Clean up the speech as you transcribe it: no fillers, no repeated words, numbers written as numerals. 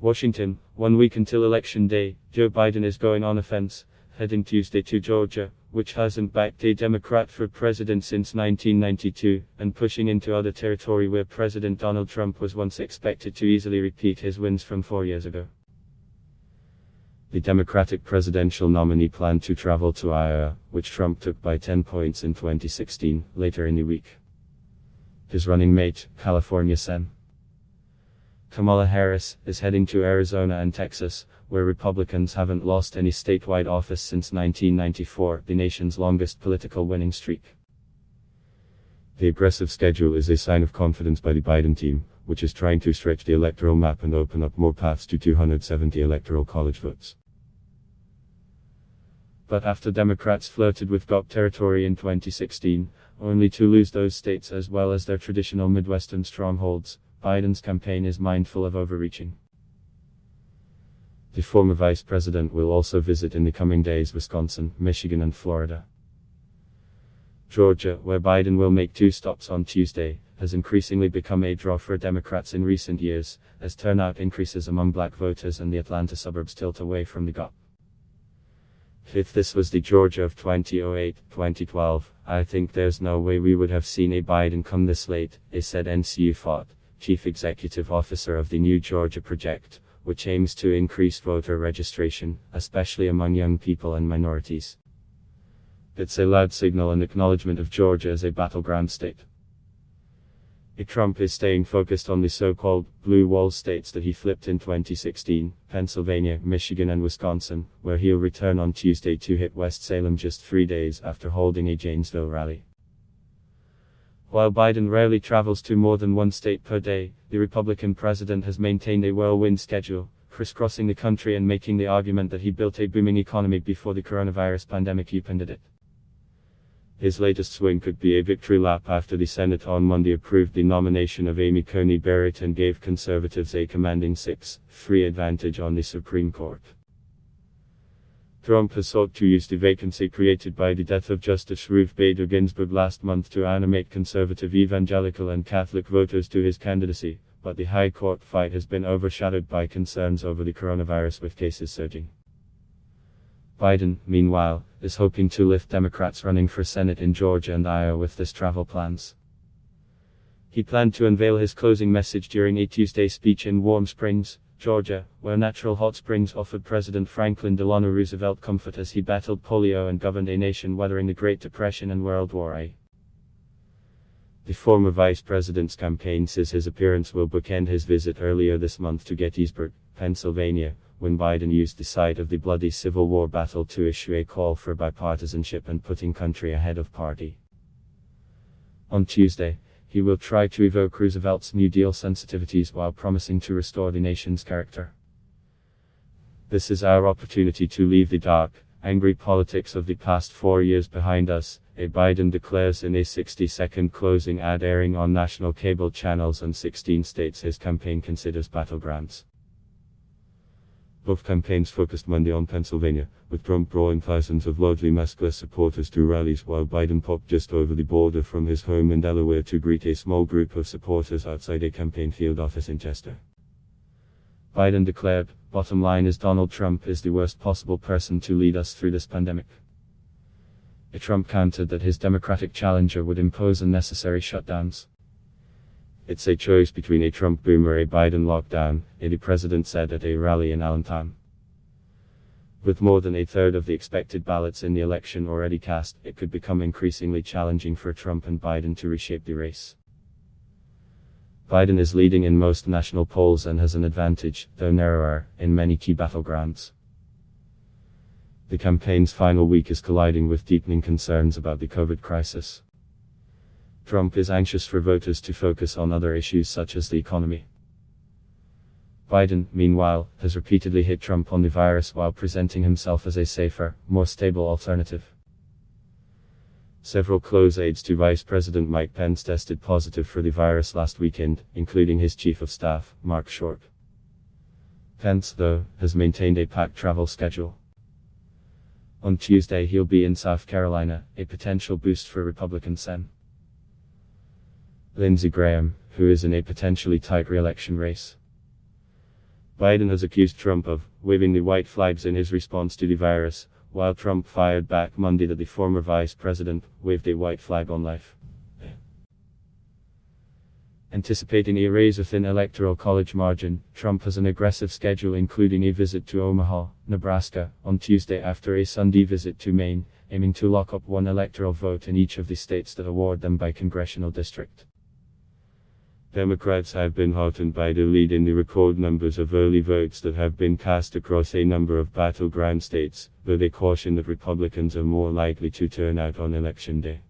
Washington, 1 week until Election Day, Joe Biden is going on offense, heading Tuesday to Georgia, which hasn't backed a Democrat for president since 1992, and pushing into other territory where President Donald Trump was once expected to easily repeat his wins from 4 years ago. The Democratic presidential nominee planned to travel to Iowa, which Trump took by 10 points in 2016, later in the week. His running mate, California Sen. Kamala Harris, is heading to Arizona and Texas, where Republicans haven't lost any statewide office since 1994, the nation's longest political winning streak. The aggressive schedule is a sign of confidence by the Biden team, which is trying to stretch the electoral map and open up more paths to 270 electoral college votes. But after Democrats flirted with GOP territory in 2016, only to lose those states as well as their traditional Midwestern strongholds, Biden's campaign is mindful of overreaching. The former vice president will also visit in the coming days Wisconsin, Michigan and Florida. Georgia, where Biden will make 2 stops on Tuesday, has increasingly become a draw for Democrats in recent years, as turnout increases among black voters and the Atlanta suburbs tilt away from the GOP. If this was the Georgia of 2008-2012, I think there's no way we would have seen a Biden come this late, said NCU Fott, Chief Executive Officer of the New Georgia Project, which aims to increase voter registration, especially among young people and minorities. It's a loud signal and acknowledgement of Georgia as a battleground state. Trump is staying focused on the so-called blue wall states that he flipped in 2016, Pennsylvania, Michigan and Wisconsin, where he'll return on Tuesday to hit West Salem just 3 days after holding a Janesville rally. While Biden rarely travels to more than 1 state per day, the Republican president has maintained a whirlwind schedule, crisscrossing the country and making the argument that he built a booming economy before the coronavirus pandemic upended it. His latest swing could be a victory lap after the Senate on Monday approved the nomination of Amy Coney Barrett and gave conservatives a commanding 6-3 advantage on the Supreme Court. Trump has sought to use the vacancy created by the death of Justice Ruth Bader Ginsburg last month to animate conservative evangelical and Catholic voters to his candidacy, but the High Court fight has been overshadowed by concerns over the coronavirus with cases surging. Biden, meanwhile, is hoping to lift Democrats running for Senate in Georgia and Iowa with his travel plans. He planned to unveil his closing message during a Tuesday speech in Warm Springs, Georgia, where natural hot springs offered President Franklin Delano Roosevelt comfort as he battled polio and governed a nation weathering the Great Depression and World War I. The former vice president's campaign says his appearance will bookend his visit earlier this month to Gettysburg, Pennsylvania, when Biden used the site of the bloody Civil War battle to issue a call for bipartisanship and putting country ahead of party. On Tuesday, he will try to evoke Roosevelt's New Deal sensitivities while promising to restore the nation's character. This is our opportunity to leave the dark, angry politics of the past 4 years behind us, Biden declares in a 60-second closing ad airing on national cable channels and 16 states his campaign considers battlegrounds. Both campaigns focused Monday on Pennsylvania, with Trump drawing thousands of largely maskless supporters to rallies while Biden popped just over the border from his home in Delaware to greet a small group of supporters outside a campaign field office in Chester. Biden declared, "Bottom line is Donald Trump is the worst possible person to lead us through this pandemic." Trump countered that his Democratic challenger would impose unnecessary shutdowns. "It's a choice between a Trump boom or a Biden lockdown," the president said at a rally in Allentown. With more than a third of the expected ballots in the election already cast, it could become increasingly challenging for Trump and Biden to reshape the race. Biden is leading in most national polls and has an advantage, though narrower, in many key battlegrounds. The campaign's final week is colliding with deepening concerns about the COVID crisis. Trump is anxious for voters to focus on other issues such as the economy. Biden, meanwhile, has repeatedly hit Trump on the virus while presenting himself as a safer, more stable alternative. Several close aides to Vice President Mike Pence tested positive for the virus last weekend, including his chief of staff, Mark Short. Pence, though, has maintained a packed travel schedule. On Tuesday he'll be in South Carolina, a potential boost for Republican Sen. Lindsey Graham, who is in a potentially tight re-election race. Biden has accused Trump of waving the white flags in his response to the virus, while Trump fired back Monday that the former vice president waved a white flag on life. Anticipating a raise within electoral college margin, Trump has an aggressive schedule including a visit to Omaha, Nebraska, on Tuesday after a Sunday visit to Maine, aiming to lock up one electoral vote in each of the states that award them by congressional district. Democrats have been heartened by the lead in the record numbers of early votes that have been cast across a number of battleground states, though they caution that Republicans are more likely to turn out on Election Day.